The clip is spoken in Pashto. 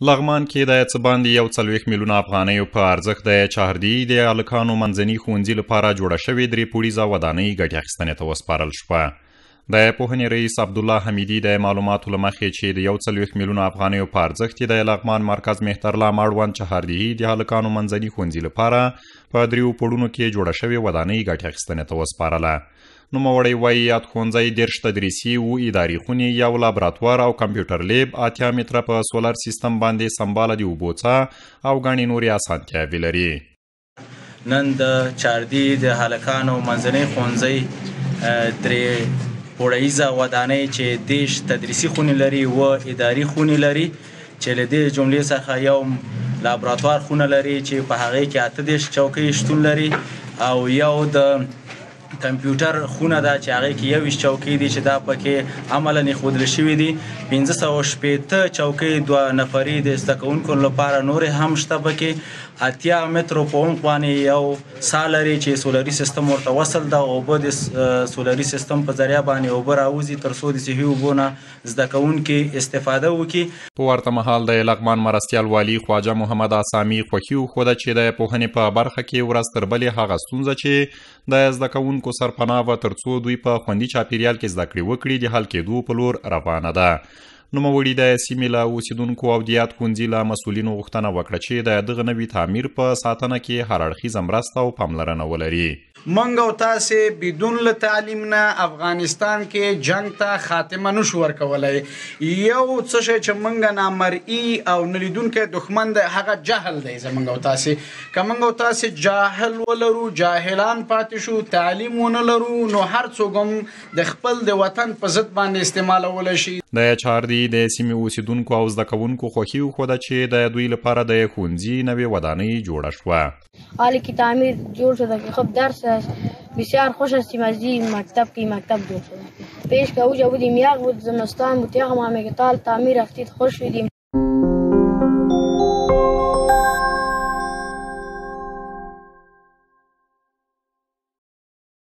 لغمان کې د څه باندې 40 میلیونه افغانیو په ارزښت د چهردي د هلکانو منځني ښوونځي لپاره جوړه شوې 3 پوړیزه ودانۍ ګټې اخیستنې ته وسپارل شوه. د پوهنې رئیس عبدالله حمیدي د معلوماتو له مخې چې د 40 میلیونه افغانیو په ارزښت د لغمان مرکز مهترلام اړوند چهردي د هلکانو منځني ښوونځي لپاره په 3 پوړونو کې جوړه شوې ودانۍ ګټې اخیستنې ته وسپارله. نوموړی وایي یاد ښوونځی 10 تدریسي و اداري خونې، یو لابراتوار او کمپیوټر لیب، 8 متره په سولر سیستم باندې سمباله د اوبو څاه او ګڼې نورې اسانتیاوې لري. نن د چهردي د هلکانو منځني ښوونځی 3 پوړیزه ودانۍ چې 10 تدریسي خونې لري و اداري خونې لري، چې له دې جملې څخه یو لابراتوار خونه لري چې په هغې کې 8 چوکۍ شتون لري، او یو د کمپیوټر خونه ده چې هغې کې 21 چوکۍ دي چې دا پکې عملاً ایښودل شوي دي. 560 چوکۍ 2 نفري د زده کوونکو لپاره نورې هم شته. پکې 8 مترو په عمق باندې یو ساه لري چې سولري سیستم ورته وصل ده، اوبه د سولري سیستم په ذریعه باندې اوبه راوځي تر څو د صحي اوبو نه زده کوونکي استفاده وکړي. په ورته مهال د لغمان مرستیال والي خواجه محمد اسامي خوښي وښوده چې د پوهنې په برخه کې ورځ تر بلې هغه ستونزه چې د زده کوونکو سرپناه وه تر څو دوی په خوندي چاپیریال کې زده کړې وکړي د حل کېدو په لور روانه ده. نوموړي د سیمې له اوسیدونکو او د یاد ښوونځي له مسؤلینو غوښتنه وکړه چې د دغه نوي تعمیر په ساتنه کې هر اړخیزه مرسته او پاملرنه ولري. منګ او تاسې بدون له تعلیم نه افغانستان کې جنگ ته خاتمه نشو ورکولی. یو څه شی چې منګ نامرئي او نلیدونکی دښمن دی هغه جهل دی. زمونږ او تاسې که موږ او تاسې جاهل ولرو، جاهلان پاتې شو، تعلیم ونه لرو، نو هر څوک هم د خپل د وطن په ضد باندې استعمالولی شي. د چهردي د سیمې اوسیدونکو او زده کوونکو خوښي وښوده چې د دوی لپاره د ښوونځي نوې ودانۍ جوړه شوه. حالی که تعمیر جور شده که خب درس بسیار خوش هستیم از این مکتب که مکتب جور شده. پیش که اوجا بودیم یک بود، زمستان بود، یک هم همه که تعمیر رفتید خوش شدیم.